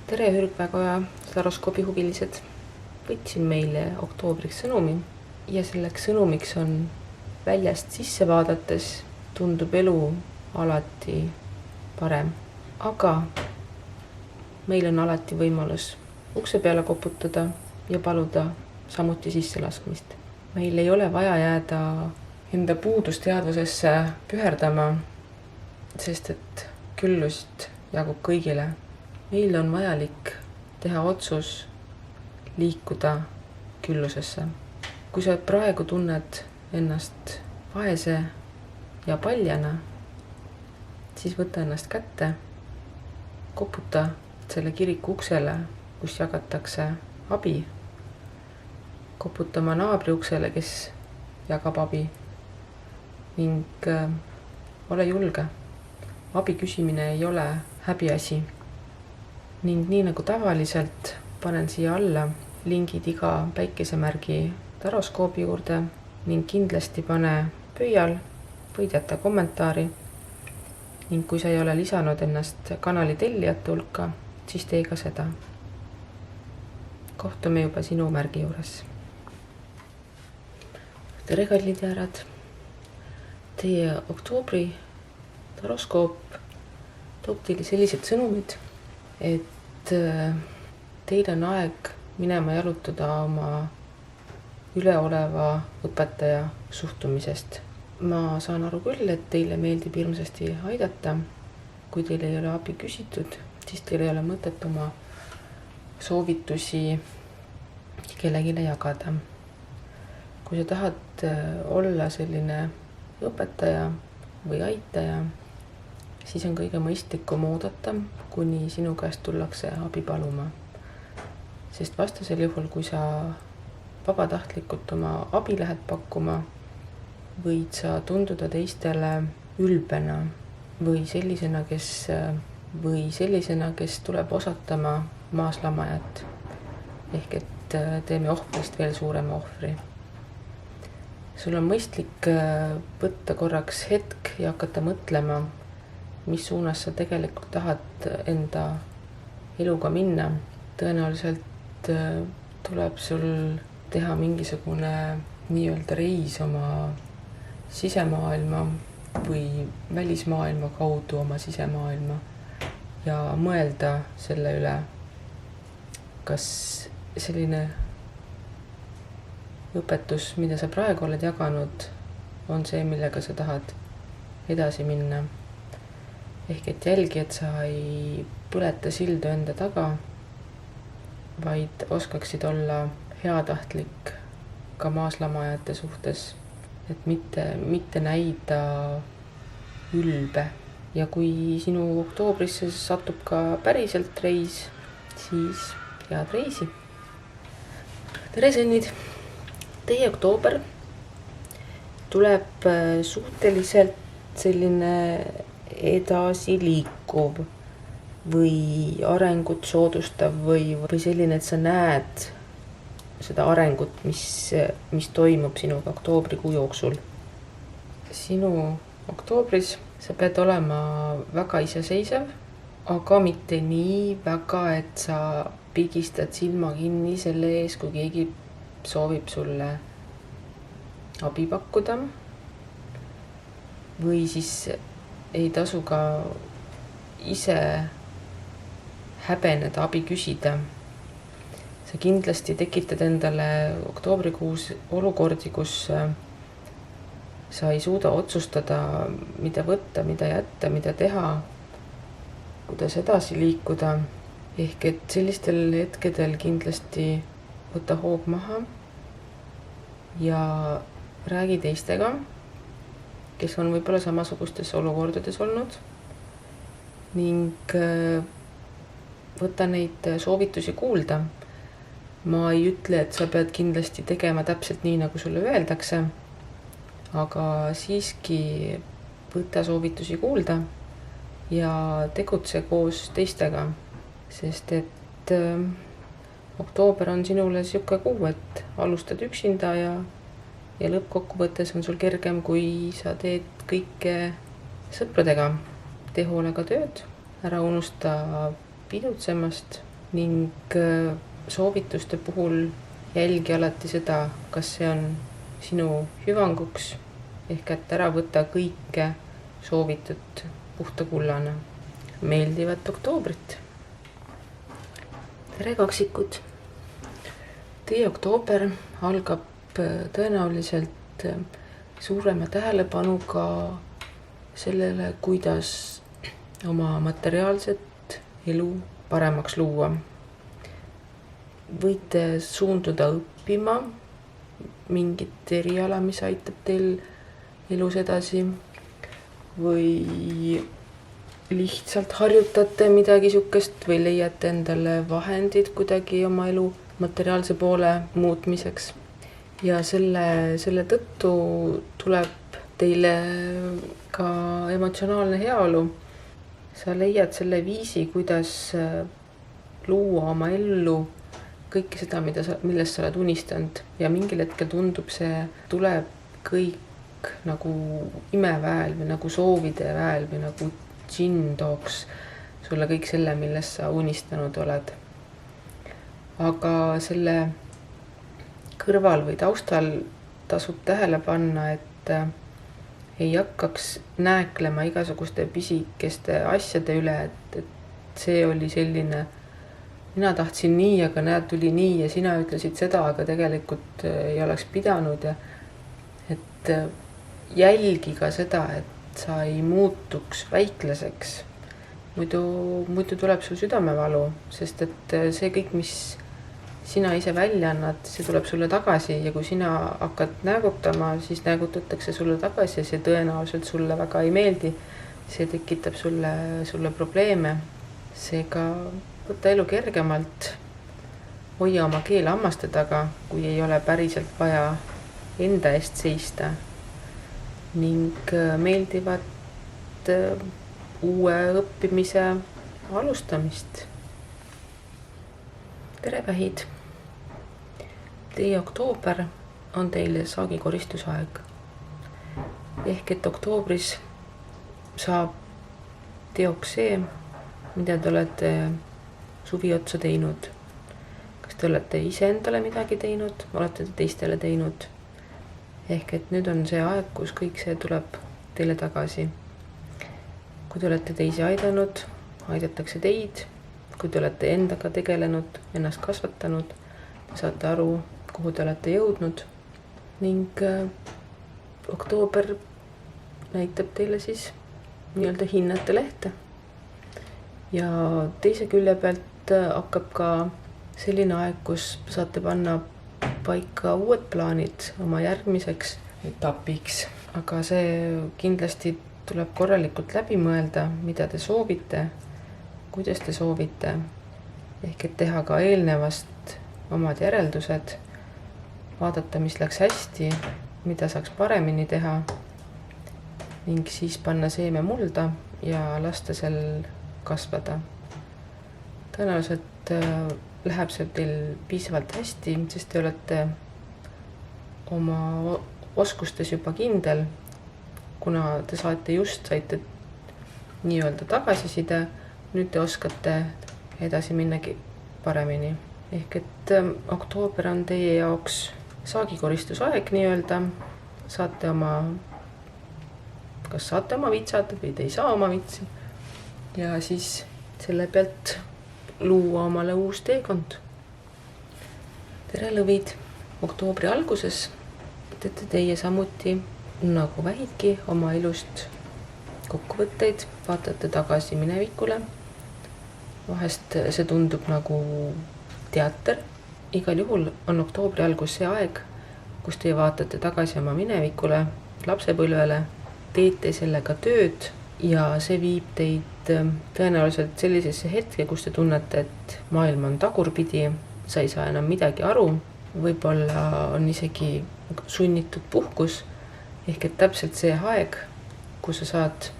tere Hürgväekoja horoskoobi huvilised. Võtsin meile oktoobriks sõnumi ja selleks sõnumiks on: väljast sisse vaadates tundub elu alati parem, aga meil on alati võimalus ukse peale koputada ja paluda samuti sisse laskmist. Meil ei ole vaja jääda enda puudusteadvusesse püherdama, sest et küllust jagub kõigile. Meil on vajalik teha otsus liikuda küllusesse. Kui sa praegu tunned ennast vaese ja paljana, siis võta ennast kätte, koputa selle kiriku uksele, kus jagatakse abi. Koputa oma naabri uksele, kes jagab abi, ning ole julge. Abi küsimine ei ole häbiasi. Ning nii nagu tavaliselt panen siia alla lingid iga päikesemärgi horoskoobi juurde ning kindlasti pane pöial, võid jätta kommentaari. Ning kui sa ei ole lisanud ennast kanali tellijate hulka, siis tee ka seda. Kohtume juba sinu märgi juures. Tere kallid jäärad! Teie oktoobri horoskoop toob teile sellised sõnumid, et teil on aeg minema jalutada oma üleoleva õpetaja suhtumisest. Ma saan aru küll, et teile meeldib hirmsasti aidata. Kui teil ei ole abi küsitud, siis teil ei ole mõtet oma soovitusi kellelegi jagada. Kui sa tahad olla selline õpetaja või aitaja, siis on kõige mõistlikum oodata, kuni sinu käest tullakse abi paluma. Sest vastasel juhul, kui sa vabatahtlikult oma abi lähed pakkuma, võid sa tunduda teistele ülbena või sellisena, kes tuleb osatama maaslamajat. Ehk et teeme ohvrist veel suurema ohvri. Sul on mõistlik võtta korraks hetk ja hakata mõtlema, mis suunas sa tegelikult tahad enda eluga minna. Tõenäoliselt tuleb sul teha mingisugune nii-öelda reis oma sisemaailma või välismaailma kaudu oma sisemaailma ja mõelda selle üle, kas selline õpetus, mida sa praegu oled jaganud, on see, millega sa tahad edasi minna. Ehk et jälgi, et sa ei põleta sildu enda taga, vaid oskaksid olla heatahtlik ka maaslamajate suhtes, et mitte näida ülbe. Ja kui sinu oktoobrisse satub ka päriselt reis, siis head reisi. Tere sõnnid! Teie oktoober tuleb suhteliselt selline edasi liikuv või arengut soodustav või selline, et sa näed seda arengut, mis toimub sinuga oktoobrikuu jooksul. Sinu oktoobris sa pead olema väga iseseisev, aga mitte nii väga, et sa pigistad silma kinni selle ees, kui keegi soovib sulle abi pakkuda. Või siis ei tasu ka ise häbeneda abi küsida. Sa kindlasti tekitad endale oktoobrikuus olukordi, kus sa ei suuda otsustada, mida võtta, mida jätta, mida teha, kuidas edasi liikuda. Ehk et sellistel hetkedel kindlasti võta hoog maha ja räägi teistega, kes on võib-olla samasugustes olukordades olnud, ning võta neid soovitusi kuulda. Ma ei ütle, et sa pead kindlasti tegema täpselt nii, nagu sulle öeldakse, aga siiski võta soovitusi kuulda ja tegutse koos teistega, sest et oktoober on sinule siuke kuu, et alustad üksinda ja lõppkokkuvõttes on sul kergem, kui sa teed kõike sõpradega. Tee hoolega tööd, ära unusta pidutsemast ning soovituste puhul jälgi alati seda, kas see on sinu hüvanguks, ehk et ära võta kõike soovitud puhta kullana. Meeldivat oktoobrit! Tere kaksikud! Teie oktoober algab tõenäoliselt suurema tähelepanuga sellele, kuidas oma materiaalset elu paremaks luua. Võite suunduda õppima mingit eriala, mis aitab teil elus edasi, või lihtsalt harjutate midagi sukest või leiate endale vahendid kuidagi oma elu materiaalse poole muutmiseks. Ja selle tõttu tuleb teile ka emotsionaalne heaolu. Sa leiad selle viisi, kuidas luua oma ellu kõike seda, millest sa oled unistanud. Ja mingil hetkel tundub, see tuleb kõik nagu imeväel või nagu soovide väel või nagu džinn tooks sulle kõik selle, millest sa unistanud oled. Aga selle kõrval või taustal tasub tähele panna, et ei hakkaks nääklema igasuguste pisikeste asjade üle, et see oli selline, mina tahtsin nii, aga näed, tuli nii ja sina ütlesid seda, aga tegelikult ei oleks pidanud. Ja et jälgi ka seda, et sa ei muutuks väiklaseks. Muidu tuleb sul südamevalu, sest et see kõik, mis sina ise välja annad, see tuleb sulle tagasi ja kui sina hakkad näägutama, siis näägutatakse sulle tagasi ja see tõenäoliselt sulle väga ei meeldi. See tekitab sulle probleeme. Seega võta elu kergemalt, hoia oma keel hammaste taga, kui ei ole päriselt vaja enda eest seista ning meeldivat uue õppimise alustamist. Tere vähid! Teie oktoober on teile saagikoristusaeg. Ehk et oktoobris saab teoks see, mida te olete suvi otsa teinud. Kas te olete ise endale midagi teinud, olete te teistele teinud? Ehk et nüüd on see aeg, kus kõik see tuleb teile tagasi. Kui te olete teisi aidanud, aidatakse teid. Kui te olete endaga tegelenud, ennast kasvatanud, te saate aru, kuhu te olete jõudnud. Ning oktoober näitab teile siis nii-öelda hinnete lehte. Ja teise külje pealt hakkab ka selline aeg, kus saate panna paika uued plaanid oma järgmiseks etapiks. Aga see kindlasti tuleb korralikult läbi mõelda, mida te soovite, kuidas te soovite, ehk et teha ka eelnevast omad järeldused, vaadata, mis läks hästi, mida saaks paremini teha ning siis panna seeme mulda ja lasta sel kasvada. Tõenäoliselt läheb see teil piisavalt hästi, sest te olete oma oskustes juba kindel, kuna te saite nii-öelda tagasiside, nüüd te oskate edasi minnagi paremini. Ehk et oktoober on teie jaoks saagikoristusaeg nii-öelda. Kas saate oma vitsad või te ei saa oma vitsi. Ja siis selle pealt luua omale uus teekond. Tere lõvid! Oktoobri alguses teete teie samuti nagu vähidki oma elust kokkuvõtteid, vaatate tagasi minevikule. Vahest see tundub nagu teater. Igal juhul on oktoobri algus see aeg, kus te vaatate tagasi oma minevikule, lapsepõlvele, teete sellega tööd ja see viib teid tõenäoliselt sellisesse hetke, kus te tunnete, et maailm on tagurpidi, sa ei saa enam midagi aru, võib-olla on isegi sunnitud puhkus, ehk et täpselt see aeg, kus sa saad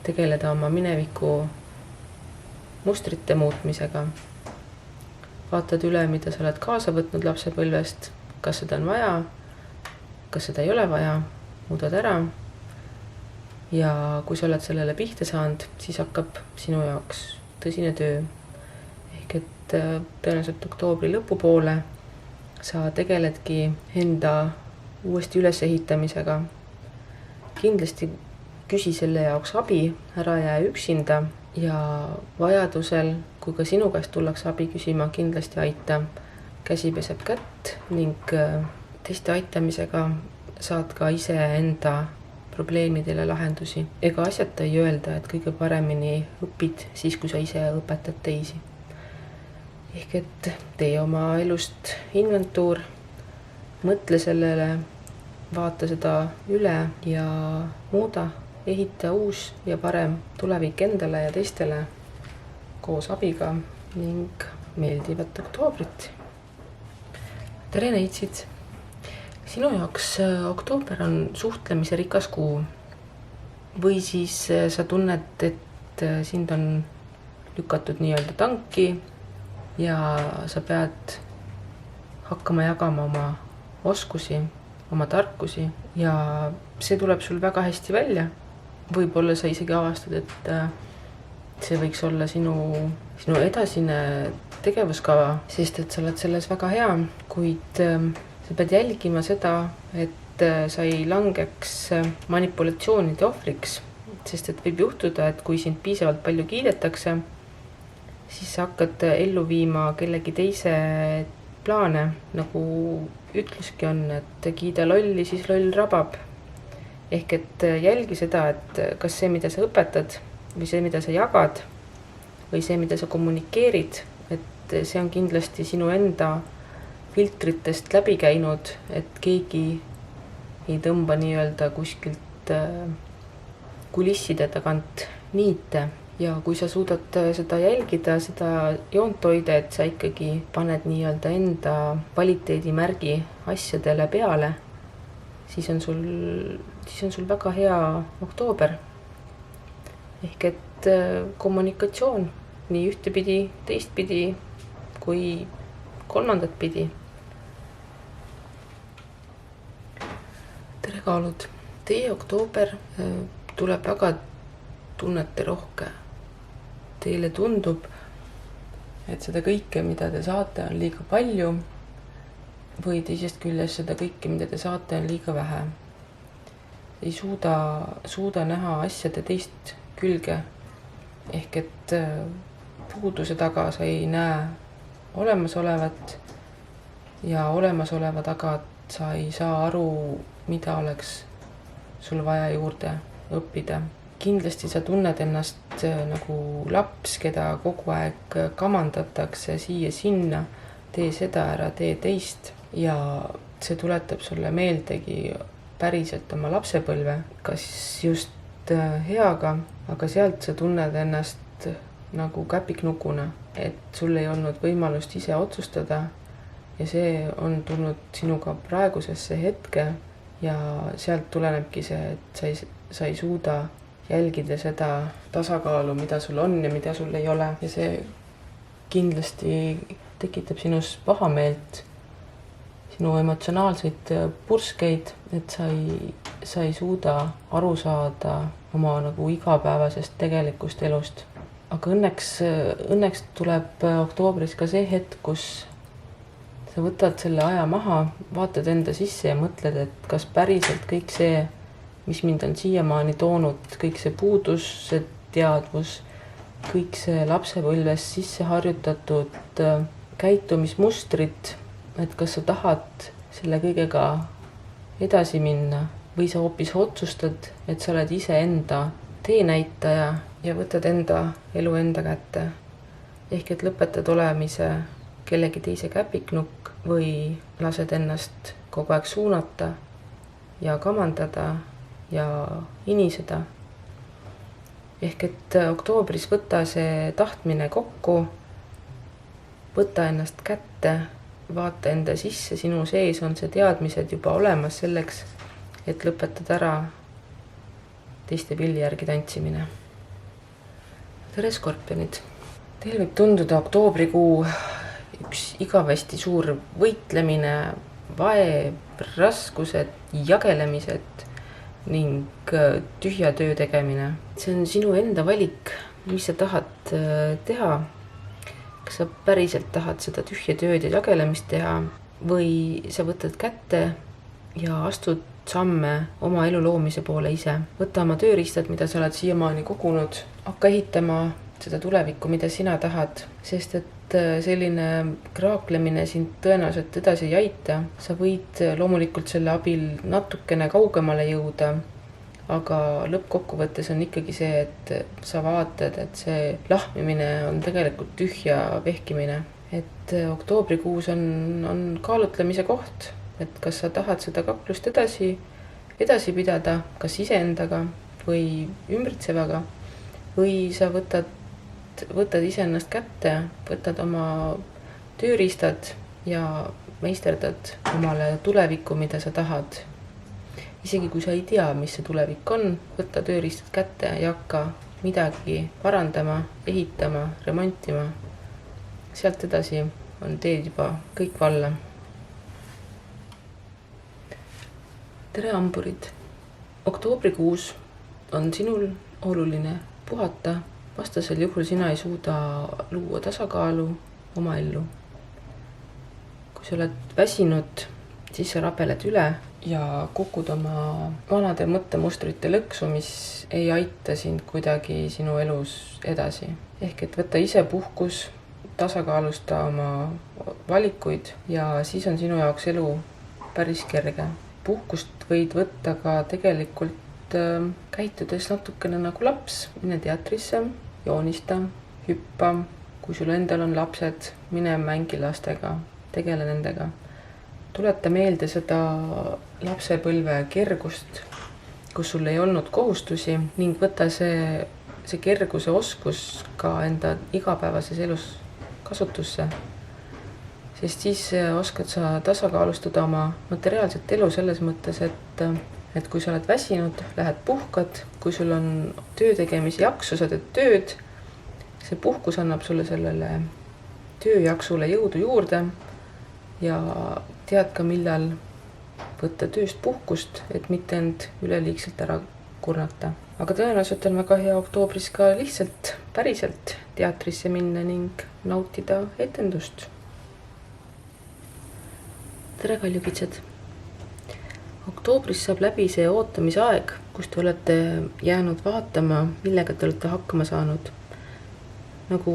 tegeleda oma mineviku mustrite muutmisega. Vaatad üle, mida sa oled kaasa võtnud lapsepõlvest, kas seda on vaja, kas seda ei ole vaja, muudad ära. Ja kui sa oled sellele pihta saanud, siis hakkab sinu jaoks tõsine töö. ehk et tõenäoliselt oktoobri lõpupoole sa tegeledki enda uuesti ülesehitamisega. Kindlasti küsi selle jaoks abi, ära jää üksinda ja vajadusel, kui ka sinu käest tullakse abi küsima, kindlasti aita. Käsi peseb kätt ning teiste aitamisega saad ka ise enda probleemidele lahendusi. Ega asjata ei öelda, et kõige paremini õpid siis, kui sa ise õpetad teisi. Ehk et tee oma elust inventuur, mõtle sellele, vaata seda üle ja muuda, ehita uus ja parem tulevik endale ja teistele koos abiga ning meeldivat oktoobrit. Tere neitsid! Sinu jaoks oktoober on suhtlemise rikas kuu või siis sa tunned, et sind on lükatud nii-öelda tanki ja sa pead hakkama jagama oma oskusi, oma tarkusi ja see tuleb sul väga hästi välja. Võib-olla sa isegi avastad, et see võiks olla sinu edasine tegevuskava, sest et sa oled selles väga hea, kuid sa pead jälgima seda, et sa ei langeks manipulatsioonide ohvriks, sest et võib juhtuda, et kui sind piisavalt palju kiidetakse, siis sa hakkad ellu viima kellegi teise plaane, nagu ütluski on, et kiida lolli, siis loll rabab. Ehk et jälgi seda, et kas see, mida sa õpetad või see, mida sa jagad või see, mida sa kommunikeerid, et see on kindlasti sinu enda filtritest läbi käinud, et keegi ei tõmba nii-öelda kuskilt kulisside tagant niite. Ja kui sa suudad seda jälgida, seda joont hoida, et sa ikkagi paned nii-öelda enda kvaliteedimärgi asjadele peale, siis on sul väga hea oktoober. Ehk et kommunikatsioon nii ühtepidi, teistpidi kui kolmandat pidi. Tere kaalud! Teie oktoober tuleb väga tunnete rohke. Teile tundub, et seda kõike, mida te saate, on liiga palju või teisest küljest seda kõike, mida te saate, on liiga vähe. Ei suuda näha asjade teist külge. Ehk et puuduse taga sa ei näe olemasolevat ja olemasoleva taga sa ei saa aru, mida oleks sul vaja juurde õppida. Kindlasti sa tunned ennast nagu laps, keda kogu aeg kamandatakse siia-sinna, tee seda ära, tee teist ja see tuletab sulle meeldegi päriselt oma lapsepõlve, kas just heaga, aga sealt sa tunned ennast nagu käpiknukuna, et sul ei olnud võimalust ise otsustada ja see on tulnud sinuga praegusesse hetke ja sealt tulenebki see, et sa ei suuda jälgida seda tasakaalu, mida sul on ja mida sul ei ole. Ja see kindlasti tekitab sinus pahameelt, sinu emotsionaalseid purskeid, et sa ei suuda aru saada oma nagu igapäevasest tegelikust elust. Aga õnneks tuleb oktoobris ka see hetk, kus sa võtad selle aja maha, vaatad enda sisse ja mõtled, et kas päriselt kõik see, mis mind on siiamaani toonud, kõik see puudus, see teadvus, kõik see lapsepõlves sisse harjutatud käitumismustrid, et kas sa tahad selle kõigega edasi minna või sa hoopis otsustad, et sa oled ise enda teenäitaja ja võtad enda elu enda kätte. Ehk et lõpetad olemise kellegi teise käpiknukk või lased ennast kogu aeg suunata ja kamandada ja iniseda. Ehk et oktoobris võta see tahtmine kokku, võta ennast kätte, vaata enda sisse, sinu sees on see teadmised juba olemas selleks, et lõpetada ära teiste pilli järgi tantsimine. Tere skorpionid! Teil võib tunduda oktoobrikuu üks igavesti suur võitlemine, vaev, raskused, jagelemised ning tühja töö tegemine. See on sinu enda valik, mis sa tahad teha. kas sa päriselt tahad seda tühja tööd ja jagelemist teha või sa võtad kätte ja astud samme oma elu loomise poole ise. Võta oma tööriistad, mida sa oled siiamaani kogunud, hakka ehitama seda tulevikku, mida sina tahad, sest et selline kraaklemine sind tõenäoliselt edasi ei aita. Sa võid loomulikult selle abil natukene kaugemale jõuda, aga lõppkokkuvõttes on ikkagi see, et sa vaatad, et see lahmimine on tegelikult tühja vehkimine. Et oktoobrikuus on kaalutlemise koht, et kas sa tahad seda kaklust edasi pidada, kas iseendaga või ümbritsevaga, või sa võtad iseennast kätte, võtad oma tööriistad ja meisterdad omale tulevikku, mida sa tahad. Isegi kui sa ei tea, mis see tulevik on, võtta tööriistad kätte ja hakka midagi parandama, ehitama, remontima. Sealt edasi on teed juba kõik valla. Tere hamburid! Oktoobrikuus on sinul oluline puhata, vastasel juhul sina ei suuda luua tasakaalu oma ellu. Kui sa oled väsinud, siis sa rabeled üle ja kukud oma vanade mõttemustrite lõksu, mis ei aita sind kuidagi sinu elus edasi. Ehk et võtta ise puhkus, tasakaalusta oma valikuid ja siis on sinu jaoks elu päris kerge. Puhkust võid võtta ka tegelikult käitudes natukene nagu laps. Mine teatrisse, joonista, hüppa. Kui sul endal on lapsed, mine mängi lastega, tegele nendega. Tuleta meelde seda lapsepõlve kergust, kus sul ei olnud kohustusi ning võta see kerguse oskus ka enda igapäevases elus kasutusse. Sest siis oskad sa tasakaalustada oma materiaalset elu selles mõttes, et kui sa oled väsinud, lähed puhkad, kui sul on töötegemise jaksu, sa teed tööd, see puhkus annab sulle sellele tööjaksule jõudu juurde ja tead ka, millal võtta tööst puhkust, et mitte end üleliigselt ära kurnata. Aga tõenäoliselt on väga hea oktoobris ka lihtsalt päriselt teatrisse minna ning nautida etendust. Tere kaljukitsed! Oktoobris saab läbi see ootamise aeg, kus te olete jäänud vaatama, millega te olete hakkama saanud. Nagu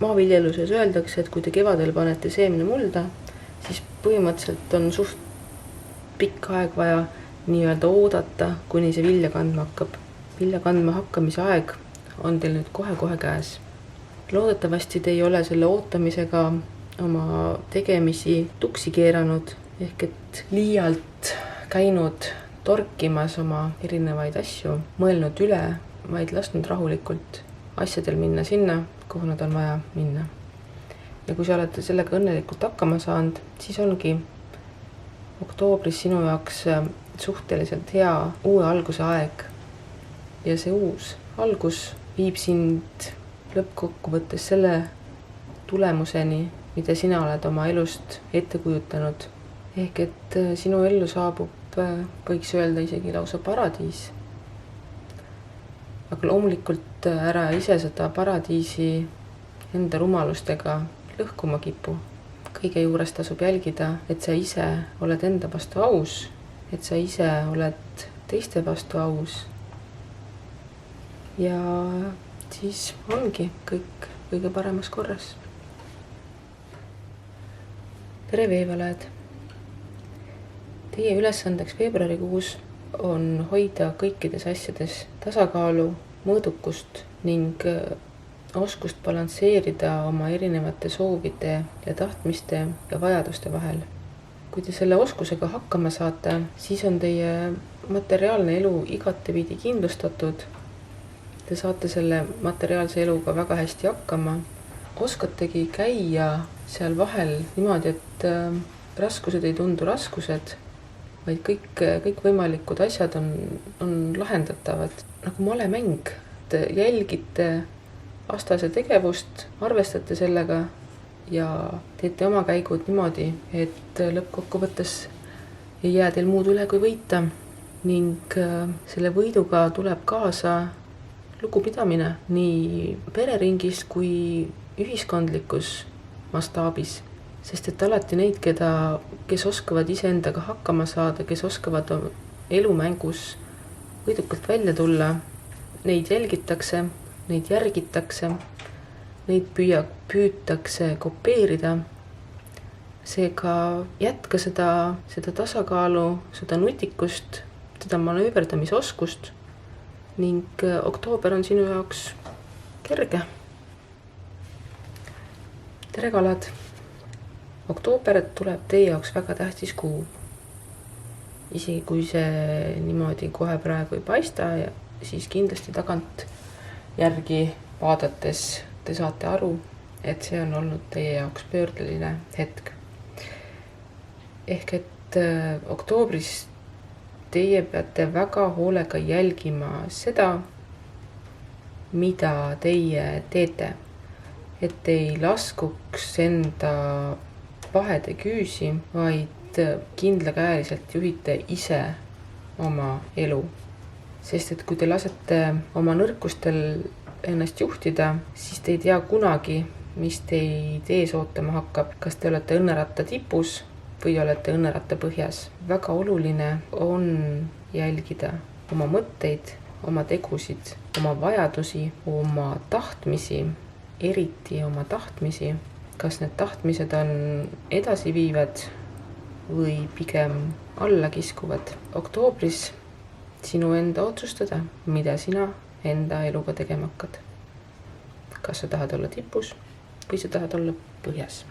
maaviljeluses öeldakse, et kui te kevadel panete seemne mulda, siis põhimõtteliselt on suht pikk aeg vaja nii-öelda oodata, kuni see vilja kandma hakkab. Vilja kandma hakkamise aeg on teil nüüd kohe käes. Loodetavasti te ei ole selle ootamisega oma tegemisi tuksi keeranud, ehk et liialt käinud torkimas oma erinevaid asju, mõelnud üle, vaid lasknud rahulikult asjadel minna sinna, kuhu nad on vaja minna. Ja kui sa oled sellega õnnelikult hakkama saanud, siis ongi oktoobris sinu jaoks suhteliselt hea uue alguse aeg. Ja see uus algus viib sind lõppkokkuvõttes selle tulemuseni, mida sina oled oma elust ette kujutanud. Ehk et sinu ellu saabub, võiks öelda isegi lausa paradiis. Aga loomulikult ära ise seda paradiisi enda rumalustega lõhkuma kipu. Kõige juures tasub jälgida, et sa ise oled enda vastu aus, et sa ise oled teiste vastu aus. Ja siis ongi kõik kõige paremas korras. Tere veevalajad! Teie ülesandeks veebruarikuus on hoida kõikides asjades tasakaalu, mõõdukust ning oskust balansseerida oma erinevate soovide ja tahtmiste ja vajaduste vahel. Kui te selle oskusega hakkama saate, siis on teie materiaalne elu igatepidi kindlustatud. Te saate selle materiaalse eluga väga hästi hakkama. Oskategi käia seal vahel niimoodi, et raskused ei tundu raskused, vaid kõik võimalikud asjad on lahendatavad. Nagu malemäng, te jälgite vastase tegevust, arvestate sellega ja teete oma käigud niimoodi, et lõppkokkuvõttes ei jää teil muud üle kui võita ning selle võiduga tuleb kaasa lugupidamine nii pereringis kui ühiskondlikus mastaabis, sest et alati neid, kes oskavad iseendaga hakkama saada, kes oskavad elumängus võidukalt välja tulla, neid jälgitakse, neid järgitakse, neid püütakse kopeerida. Seega jätka seda tasakaalu, seda nutikust, seda manööverdamisoskust ning oktoober on sinu jaoks kerge. Tere kalad! Oktoober tuleb teie jaoks väga tähtis kuu. Isegi kui see niimoodi kohe praegu ei paista, siis kindlasti tagant järgi vaadates te saate aru, et see on olnud teie jaoks pöördeline hetk. Ehk et oktoobris teie peate väga hoolega jälgima seda, mida teie teete, et ei laskuks enda pahede küüsi, vaid kindlakäeliselt juhite ise oma elu. Sest et kui te lasete oma nõrkustel ennast juhtida, siis te ei tea kunagi, mis teid ees ootama hakkab. Kas te olete õnneratta tipus või olete õnneratta põhjas. Väga oluline on jälgida oma mõtteid, oma tegusid, oma vajadusi, oma tahtmisi, eriti oma tahtmisi. Kas need tahtmised on edasiviivad või pigem allakiskuvad. Oktoobris sinu enda otsustada, mida sina enda eluga tegema hakkad. Kas sa tahad olla tipus või sa tahad olla põhjas.